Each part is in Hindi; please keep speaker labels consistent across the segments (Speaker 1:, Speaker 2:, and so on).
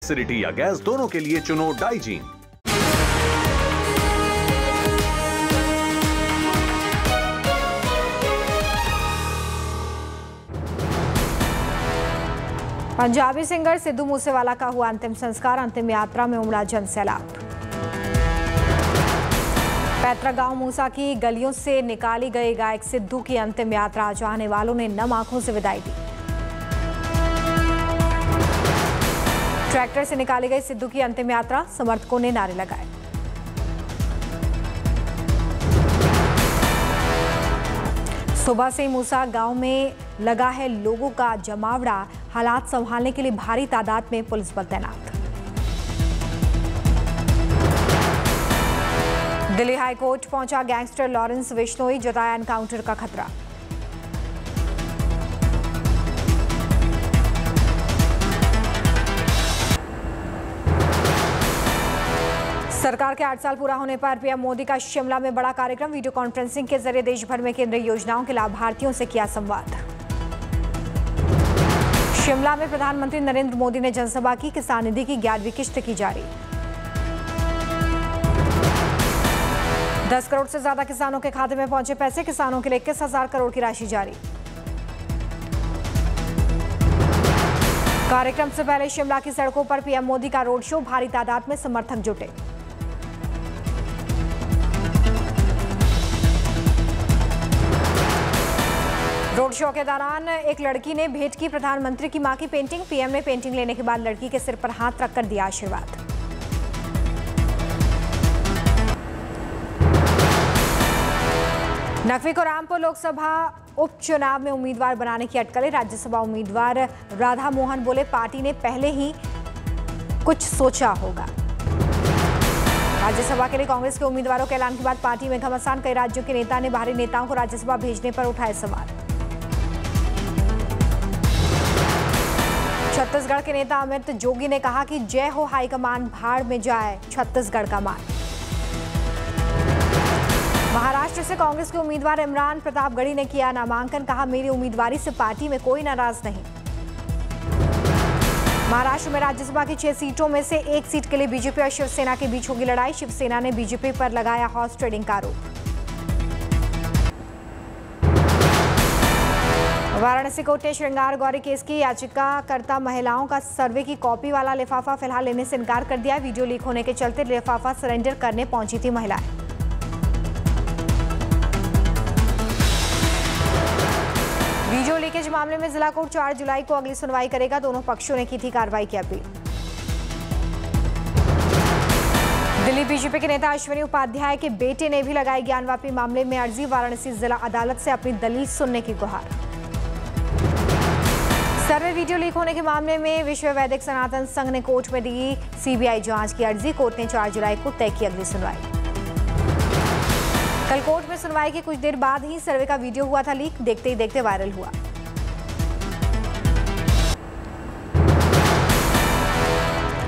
Speaker 1: एसिडिटी या गैस दोनों के लिए चुनो डाइजीन।
Speaker 2: पंजाबी सिंगर सिद्धू मूसेवाला का हुआ अंतिम संस्कार। अंतिम यात्रा में उमड़ा जन सैलाब। पैतृक गांव मूसा की गलियों से निकाली गई गायक सिद्धू की अंतिम यात्रा। चाहने वालों ने नम आंखों से विदाई दी। ट्रैक्टर से निकाली गई सिद्धू की अंतिम यात्रा, समर्थकों ने नारे लगाए। सुबह से मूसा गांव में लगा है लोगों का जमावड़ा। हालात संभालने के लिए भारी तादाद में पुलिस बल तैनात। दिल्ली हाईकोर्ट पहुंचा गैंगस्टर लॉरेंस बिश्नोई, जताया एनकाउंटर का खतरा। सरकार के 8 साल पूरा होने पर पीएम मोदी का शिमला में बड़ा कार्यक्रम। वीडियो कॉन्फ्रेंसिंग के जरिए देश भर में केंद्रीय योजनाओं के लाभार्थियों से किया संवाद। शिमला में प्रधानमंत्री नरेंद्र मोदी ने जनसभा की। किसान निधि की 11वीं किश्त की जारी। 10 करोड़ से ज्यादा किसानों के खाते में पहुंचे पैसे। किसानों के लिए 21,000 करोड़ की राशि जारी। कार्यक्रम से पहले शिमला की सड़कों पर पीएम मोदी का रोड शो। भारी तादाद में समर्थक जुटे। रोड शो के दौरान एक लड़की ने भेंट की प्रधानमंत्री की मां की पेंटिंग। पीएम ने पेंटिंग लेने के बाद लड़की के सिर पर हाथ रखकर दिया आशीर्वाद। नकवी को रामपुर लोकसभा उपचुनाव में उम्मीदवार बनाने की अटकलें। राज्यसभा उम्मीदवार राधा मोहन बोले, पार्टी ने पहले ही कुछ सोचा होगा। राज्यसभा के लिए कांग्रेस के उम्मीदवारों के ऐलान के बाद पार्टी में घमासान। कई राज्यों के नेता ने बाहरी नेताओं को राज्यसभा भेजने पर उठाए सवाल। छत्तीसगढ़ के नेता अमित जोगी ने कहा कि जय हो हाईकमान, भाड़ में जाए छत्तीसगढ़ का मान। महाराष्ट्र से कांग्रेस के उम्मीदवार इमरान प्रतापगढ़ी ने किया नामांकन। कहा, मेरी उम्मीदवारी से पार्टी में कोई नाराज नहीं। महाराष्ट्र में राज्यसभा की 6 सीटों में से 1 सीट के लिए बीजेपी और शिवसेना के बीच होगी लड़ाई। शिवसेना ने बीजेपी पर लगाया हॉर्स ट्रेडिंग का आरोप। वाराणसी कोर्ट ने श्रृंगार गौरी केस की याचिकाकर्ता महिलाओं का सर्वे की कॉपी वाला लिफाफा फिलहाल लेने से इनकार कर दिया। वीडियो लीक होने के चलते लिफाफा सरेंडर करने पहुंची थी महिलाएं। वीडियो लीकेज मामले में जिला कोर्ट 4 जुलाई को अगली सुनवाई करेगा। दोनों पक्षों ने की थी कार्रवाई की अपील। दिल्ली बीजेपी के नेता अश्विनी उपाध्याय के बेटे ने भी लगाई ज्ञानवापी मामले में अर्जी। वाराणसी जिला अदालत से अपनी दलील सुनने की गुहार। सर्वे वीडियो लीक होने के मामले में विश्व वैदिक सनातन संघ ने कोर्ट में दी सीबीआई जांच की अर्जी। कोर्ट ने 4 जुलाई को तय की अगली सुनवाई। कल कोर्ट में सुनवाई के कुछ देर बाद ही सर्वे का वीडियो हुआ था लीक। देखते ही देखते वायरल हुआ।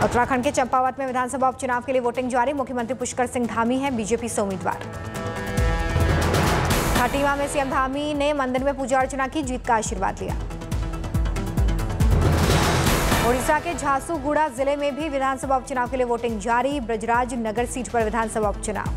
Speaker 2: उत्तराखंड के चंपावत में विधानसभा उपचुनाव के लिए वोटिंग जारी। मुख्यमंत्री पुष्कर सिंह धामी हैं बीजेपी से उम्मीदवार। खटीमा में सीएम धामी ने मंदिर में पूजा अर्चना की, जीत का आशीर्वाद लिया। ओडिशा के झारसुगुड़ा जिले में भी विधानसभा उपचुनाव के लिए वोटिंग जारी। ब्रजराज नगर सीट पर विधानसभा उपचुनाव।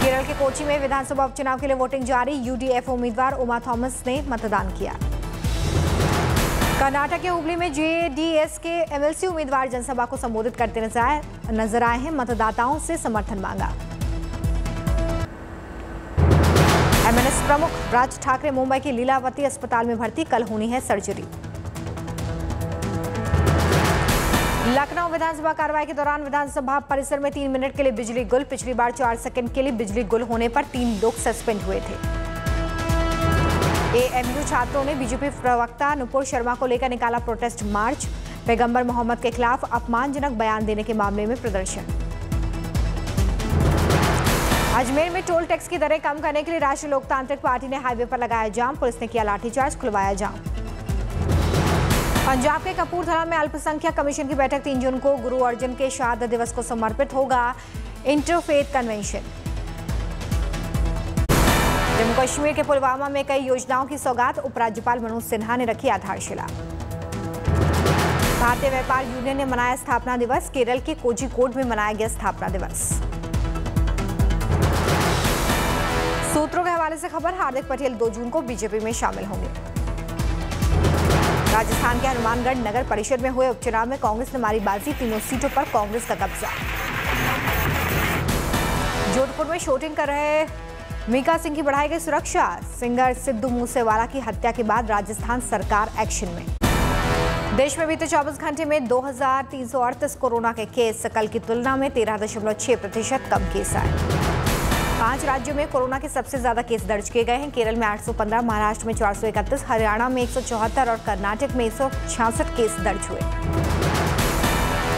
Speaker 2: केरल के कोची में विधानसभा उपचुनाव के लिए वोटिंग जारी। यूडीएफ उम्मीदवार उमा थॉमस ने मतदान किया। कर्नाटक के हुबली में जेडीएस के एमएलसी उम्मीदवार जनसभा को संबोधित करते नजर आए हैं। मतदाताओं से समर्थन मांगा। एमएनएस प्रमुख राज ठाकरे मुंबई के लीलावती अस्पताल में भर्ती। कल होनी है सर्जरी। लखनऊ विधानसभा कार्रवाई के दौरान विधानसभा परिसर में 3 मिनट के लिए बिजली गुल। पिछली बार 4 सेकंड के लिए बिजली गुल होने पर 3 लोग सस्पेंड हुए थे। एएमयू छात्रों ने बीजेपी प्रवक्ता नुपुर शर्मा को लेकर निकाला प्रोटेस्ट मार्च। पैगंबर मोहम्मद के खिलाफ अपमानजनक बयान देने के मामले में प्रदर्शन। अजमेर में टोल टैक्स की दरें कम करने के लिए राष्ट्रीय लोकतांत्रिक पार्टी ने हाईवे पर लगाया जाम। पुलिस ने किया लाठीचार्ज, खुलवाया जाम। पंजाब के कपूरथला में अल्पसंख्यक कमीशन की बैठक 3 जून को। गुरु अर्जुन के शहादत दिवस को समर्पित होगा इंटरफेथ कन्वेंशन। जम्मू कश्मीर के पुलवामा में कई योजनाओं की सौगात। उपराज्यपाल मनोज सिन्हा ने रखी आधारशिला। भारतीय व्यापार यूनियन ने मनाया स्थापना दिवस। केरल के कोझिकोड में मनाया गया स्थापना दिवस। सूत्रों के हवाले से खबर, हार्दिक पटेल 2 जून को बीजेपी में शामिल होंगे। राजस्थान के हनुमानगढ़ नगर परिषद में हुए उपचुनाव में कांग्रेस ने मारी बाजी, 3 सीटों पर कांग्रेस का कब्जा। जोधपुर में शूटिंग कर रहे मीका सिंह की बढ़ाई गई सुरक्षा। सिंगर सिद्धू मूसेवाला की हत्या के बाद राजस्थान सरकार एक्शन में। देश में बीते 24 घंटे में 2338 कोरोना के केस, कल की तुलना में 13.6% कम केस आए। 5 राज्यों में कोरोना के सबसे ज्यादा केस दर्ज किए गए हैं। केरल में 815, महाराष्ट्र में 431, हरियाणा में 174 और कर्नाटक में 166 केस दर्ज हुए।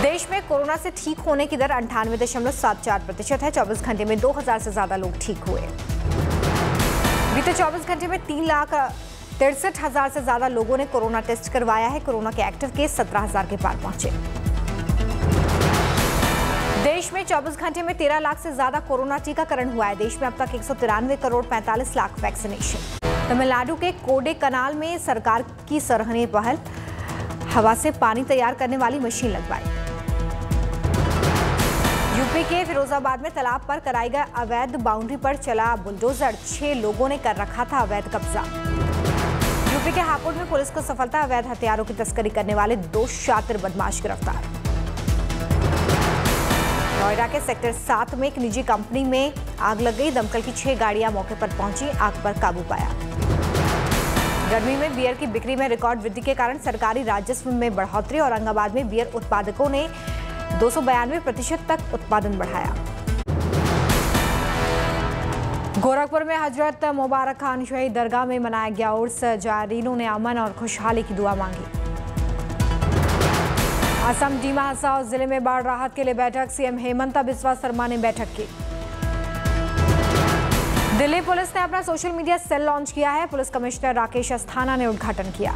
Speaker 2: देश में कोरोना से ठीक होने की दर 98.74% है। 24 घंटे में 2000 से ज्यादा लोग ठीक हुए। बीते 24 घंटे में 3,63,000 से ज्यादा लोगों ने कोरोना टेस्ट करवाया है। कोरोना के एक्टिव केस 17,000 के पार पहुंचे। देश में 24 घंटे में 13 लाख से ज्यादा कोरोना टीकाकरण हुआ है। देश में अब तक 193 करोड़ 45 लाख वैक्सीनेशन। तमिलनाडु के कोडेकनाल में सरकार की सराहनीय पहल, हवा से पानी तैयार करने वाली मशीन लगवाई। यूपी के फिरोजाबाद में तालाब पर कराई गई अवैध बाउंड्री पर चला बुलडोजर, 6 लोगों ने कर रखा था अवैध कब्जा। यूपी के हापुड़ में पुलिस को सफलता, अवैध हथियारों की तस्करी करने वाले 2 शातिर बदमाश गिरफ्तार। नोएडा के सेक्टर 7 में एक निजी कंपनी में आग लग गई। दमकल की 6 गाड़ियां मौके पर पहुंची, आग पर काबू पाया। गर्मी में बियर की बिक्री में रिकॉर्ड वृद्धि के कारण सरकारी राजस्व में बढ़ोतरी। औरंगाबाद में बियर उत्पादकों ने 292% तक उत्पादन बढ़ाया। गोरखपुर में हजरत मुबारक खान शहीद दरगाह में मनाया गया उर्स। जायरीनों ने अमन और खुशहाली की दुआ मांगी। असम डीमा हसाओ जिले में बाढ़ राहत के लिए बैठक, सीएम हेमंत बिस्वा शर्मा ने बैठक की। दिल्ली पुलिस ने अपना सोशल मीडिया सेल लॉन्च किया है। पुलिस कमिश्नर राकेश अस्थाना ने उद्घाटन किया।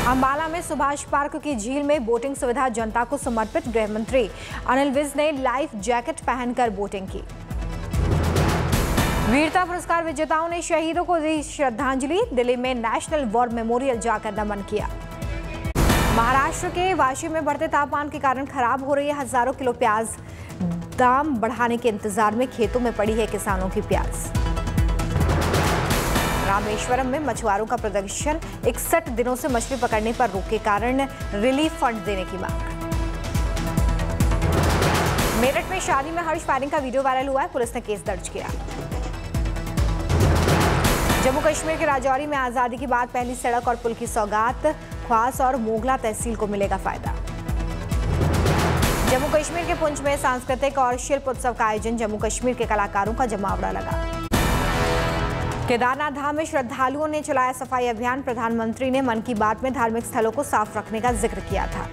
Speaker 2: अंबाला में सुभाष पार्क की झील में बोटिंग सुविधा जनता को समर्पित, गृह मंत्री अनिल विज ने लाइफ जैकेट पहनकर बोटिंग की। वीरता पुरस्कार विजेताओं ने शहीदों को दी श्रद्धांजलि। दिल्ली में नेशनल वॉर मेमोरियल जाकर नमन किया। महाराष्ट्र के वाशी में बढ़ते तापमान के कारण खराब हो रही है हजारों किलो प्याज। दाम बढ़ाने के इंतजार में खेतों में पड़ी है किसानों की प्याज। रामेश्वरम में मछुआरों का प्रदर्शन, 61 दिनों से मछली पकड़ने पर रोक के कारण रिलीफ फंड देने की मांग। मेरठ में शादी में हर्ष फायरिंग का वीडियो वायरल हुआ है, पुलिस ने केस दर्ज किया। जम्मू कश्मीर के राजौरी में आजादी के बाद पहली सड़क और पुल की सौगात, ख्वास और मोगला तहसील को मिलेगा फायदा। जम्मू कश्मीर के पुंछ में सांस्कृतिक और शिल्प उत्सव का आयोजन, जम्मू कश्मीर के कलाकारों का जमावड़ा लगा। केदारनाथ धाम में श्रद्धालुओं ने चलाया सफाई अभियान। प्रधानमंत्री ने मन की बात में धार्मिक स्थलों को साफ रखने का जिक्र किया था।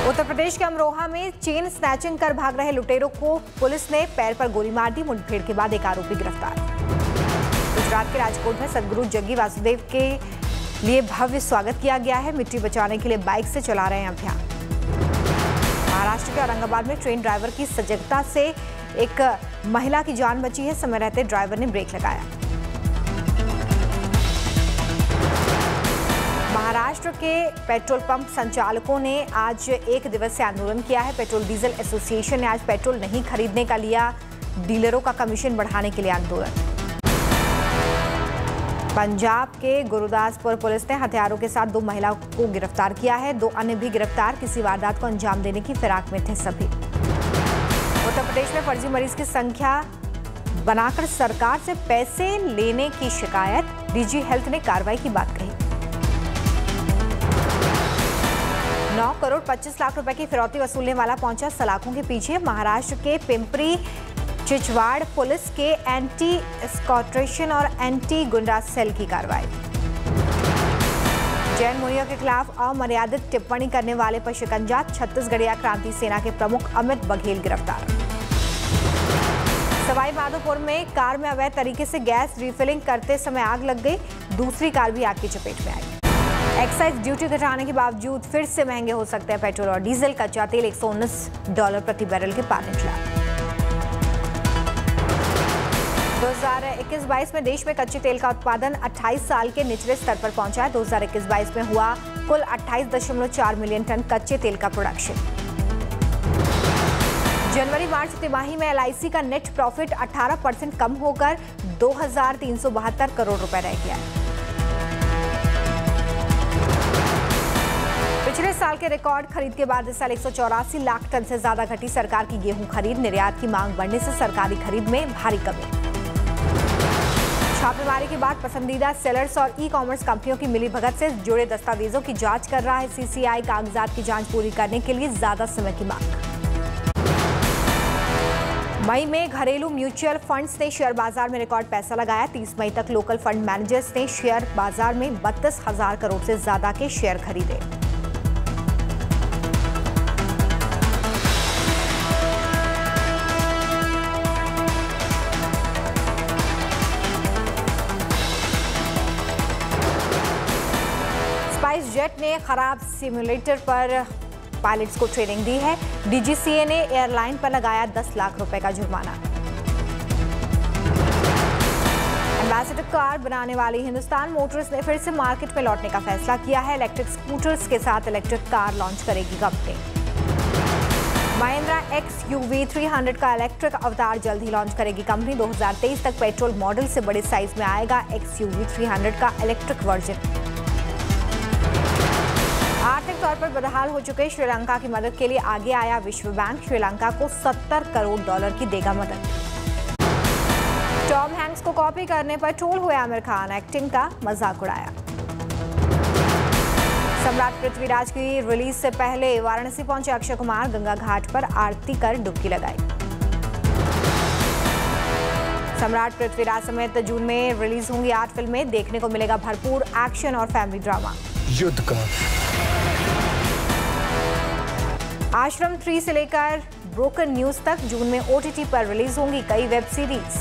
Speaker 2: उत्तर प्रदेश के अमरोहा में चेन स्नैचिंग कर भाग रहे लुटेरों को पुलिस ने पैर पर गोली मार दी। मुठभेड़ के बाद एक आरोपी गिरफ्तार। गुजरात के राजकोट में सदगुरु जग्गी वासुदेव के लिए भव्य स्वागत किया गया है। मिट्टी बचाने के लिए बाइक से चला रहे हैं अभियान। महाराष्ट्र के औरंगाबाद में ट्रेन ड्राइवर की सजगता से एक महिला की जान बची है। समय रहते ड्राइवर ने ब्रेक लगाया। महाराष्ट्र के पेट्रोल पंप संचालकों ने आज 1 दिवसीय आंदोलन किया है। पेट्रोल डीजल एसोसिएशन ने आज पेट्रोल नहीं खरीदने का लिया डीलरों का कमीशन बढ़ाने के लिए आंदोलन। पंजाब के गुरुदासपुर पुलिस ने हथियारों के साथ 2 महिलाओं को गिरफ्तार किया है। 2 अन्य भी गिरफ्तार, किसी वारदात को अंजाम देने की फिराक में थे सभी। उत्तर प्रदेश में फर्जी मरीज की संख्या बनाकर सरकार से पैसे लेने की शिकायत, डीजी हेल्थ ने कार्रवाई की बात कही। 9 करोड़ 25 लाख रुपए की फिरौती वसूलने वाला पहुंचा सलाखों के पीछे। महाराष्ट्र के पिंपरी चिचवाड़ पुलिस के एंटी स्कॉट्रेशन और एंटी गुंडा सेल की कार्रवाई। जैन मुनियों के खिलाफ अमर्यादित टिप्पणी करने वाले पर शिकंजा, छत्तीसगढ़िया क्रांति सेना के प्रमुख अमित बघेल गिरफ्तार। सवाई माधोपुर में कार में अवैध तरीके से गैस रिफिलिंग करते समय आग लग गई। दूसरी कार भी आग की चपेट में आई। एक्साइज ड्यूटी घटाने के बावजूद फिर से महंगे हो सकते हैं पेट्रोल और डीजल। कच्चा तेल $119 प्रति बैरल के पार निकला। 2021-22 में देश में कच्चे तेल का उत्पादन 28 साल के निचले स्तर पर पहुंचा है। 2021-22 में हुआ कुल 28.4 मिलियन टन कच्चे तेल का प्रोडक्शन। जनवरी-मार्च तिमाही में LIC का नेट प्रॉफिट 18% कम होकर 2,372 करोड़ रुपए रह गया। पिछले साल के रिकॉर्ड खरीद के बाद इस साल 184 लाख टन से ज्यादा घटी सरकार की गेहूं खरीद। निर्यात की मांग बढ़ने से सरकारी खरीद में भारी कमी। छापेमारी के बाद पसंदीदा सेलर्स और ई-कॉमर्स कंपनियों की मिलीभगत से जुड़े दस्तावेजों की जांच कर रहा है CCI। कागजात की जांच पूरी करने के लिए ज्यादा समय की मांग। मई में घरेलू म्यूचुअल फंड्स ने शेयर बाजार में रिकॉर्ड पैसा लगाया। 30 मई तक लोकल फंड मैनेजर्स ने शेयर बाजार में 32,000 करोड़ से ज्यादा के शेयर खरीदे। स्पाइस जेट ने खराब सिमुलेटर पर पायलट्स को ट्रेनिंग दी है। DGCA ने एयरलाइन पर लगाया 10 लाख रुपए का जुर्माना। एम्बेसडर कार बनाने वाली हिंदुस्तान मोटर्स ने फिर से मार्केट में लौटने का फैसला किया है। इलेक्ट्रिक स्कूटर्स के साथ इलेक्ट्रिक कार लॉन्च करेगी कंपनी। महिंद्रा XUV 300 का इलेक्ट्रिक अवतार जल्द ही लॉन्च करेगी कंपनी। 2023 तक पेट्रोल मॉडल से बड़े साइज में आएगा XUV 300 का इलेक्ट्रिक वर्जन। आर्थिक तौर पर बदहाल हो चुके श्रीलंका की मदद के लिए आगे आया विश्व बैंक। श्रीलंका को $70 करोड़ की देगा मदद। टॉम हैंक्स को कॉपी करने पर ट्रोल हुए आमिर खान। एक्टिंग का मजाक उड़ाया। सम्राट पृथ्वीराज की रिलीज से पहले वाराणसी पहुंचे अक्षय कुमार। गंगा घाट पर आरती कर डुबकी लगाई। सम्राट पृथ्वीराज समेत जून में रिलीज होंगी 8 फिल्में। देखने को मिलेगा भरपूर एक्शन और फैमिली ड्रामा।
Speaker 3: युद्ध का
Speaker 2: आश्रम 3 से लेकर ब्रोकन न्यूज तक जून में OTT पर रिलीज होंगी कई वेब सीरीज।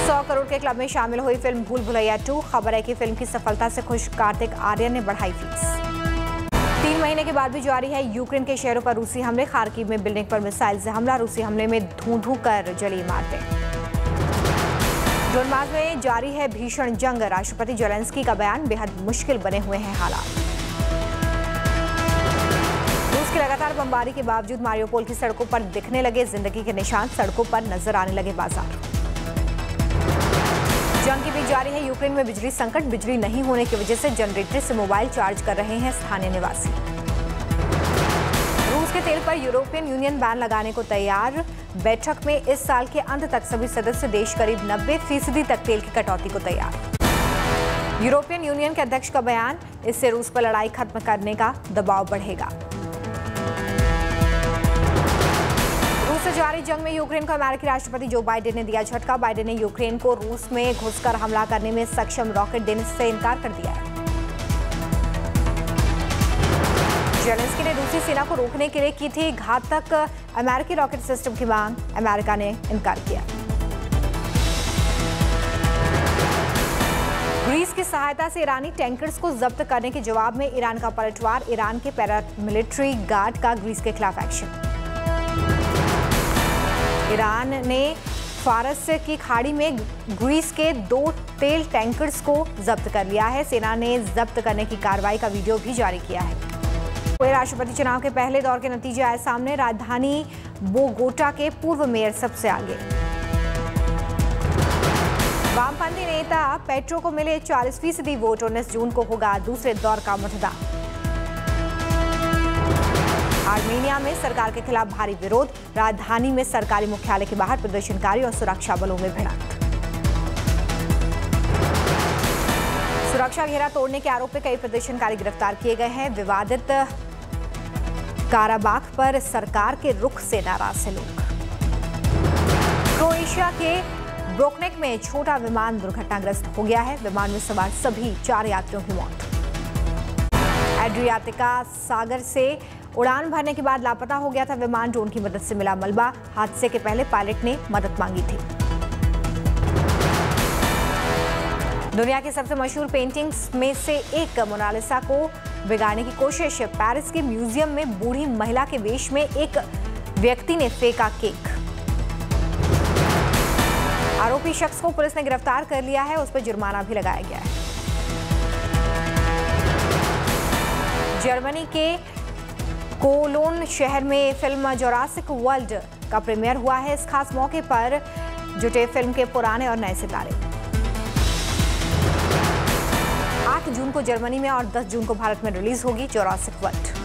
Speaker 2: 100 करोड़ के क्लब में शामिल हुई फिल्म भूल भुलैया 2। खबर है कि फिल्म की सफलता से खुश कार्तिक आर्यन ने बढ़ाई फीस। 3 महीने के बाद भी जारी है यूक्रेन के शहरों पर रूसी हमले। खार्किव में बिल्डिंग पर मिसाइल से हमला। रूसी हमले में धू-धू कर जली इमारतें। डोनबास में जारी है भीषण जंग। राष्ट्रपति जेलेंस्की का बयान, बेहद मुश्किल बने हुए हैं हालात। रूस की लगातार बमबारी के बावजूद मारियोपोल की सड़कों पर दिखने लगे जिंदगी के निशान। सड़कों पर नजर आने लगे बाजार। जंग की बीच जारी है यूक्रेन में बिजली संकट। बिजली नहीं होने की वजह से जनरेटर से मोबाइल चार्ज कर रहे हैं स्थानीय निवासी। रूस के तेल पर यूरोपियन यूनियन बैन लगाने को तैयार। बैठक में इस साल के अंत तक सभी सदस्य देश करीब 90% तक तेल की कटौती को तैयार। यूरोपियन यूनियन के अध्यक्ष का बयान, इससे रूस पर लड़ाई खत्म करने का दबाव बढ़ेगा। रूस से जारी जंग में यूक्रेन को अमेरिकी राष्ट्रपति जो बाइडेन ने दिया झटका। बाइडेन ने यूक्रेन को रूस में घुसकर हमला करने में सक्षम रॉकेट देने से इनकार कर दिया है। जेलेंस्की ने रूसी सेना को रोकने के लिए की थी घातक अमेरिकी रॉकेट सिस्टम की मांग। अमेरिका ने इनकार किया। ग्रीस की सहायता से ईरानी टैंकर्स को जब्त करने के जवाब में ईरान का पलटवार। ईरान के पैरामिलिट्री गार्ड का ग्रीस के खिलाफ एक्शन। ईरान ने फारस की खाड़ी में ग्रीस के 2 तेल टैंकर्स को जब्त कर लिया है। सेना ने जब्त करने की कार्रवाई का वीडियो भी जारी किया है। राष्ट्रपति चुनाव के पहले दौर के नतीजे आए सामने। राजधानी बोगोटा के पूर्व मेयर सबसे आगे। वामपंथी नेता पेट्रो को मिले 40% वोट। 19 जून को होगा दूसरे दौर का मतदान। आर्मेनिया में सरकार के खिलाफ भारी विरोध। राजधानी में सरकारी मुख्यालय के बाहर प्रदर्शनकारी और सुरक्षा बलों में भिड़ंत। सुरक्षा घेरा तोड़ने के आरोप में कई प्रदर्शनकारी गिरफ्तार किए गए हैं। विवादित काराबाख पर सरकार के रुख से नाराज हैं लोग। क्रोएशिया के ब्रोकनेक में छोटा विमान दुर्घटनाग्रस्त हो गया है। विमान में सवार सभी 4 यात्रियों की मौत। एड्रियाटिका सागर से उड़ान भरने के बाद लापता हो गया था विमान। ड्रोन की मदद से मिला मलबा। हादसे के पहले पायलट ने मदद मांगी थी। दुनिया की सबसे मशहूर पेंटिंग्स में से एक मोनालिसा को बिगाड़ने की कोशिश। पेरिस के म्यूजियम में बूढ़ी महिला के वेश में एक व्यक्ति ने फेंका केक। आरोपी शख्स को पुलिस ने गिरफ्तार कर लिया है, उस पर जुर्माना भी लगाया गया है। जर्मनी के कोलोन शहर में फिल्म जुरासिक वर्ल्ड का प्रीमियर हुआ है। इस खास मौके पर जुटे फिल्म के पुराने और नए सितारे। 8 जून को जर्मनी में और 10 जून को भारत में रिलीज होगी जुरासिक वर्ल्ड।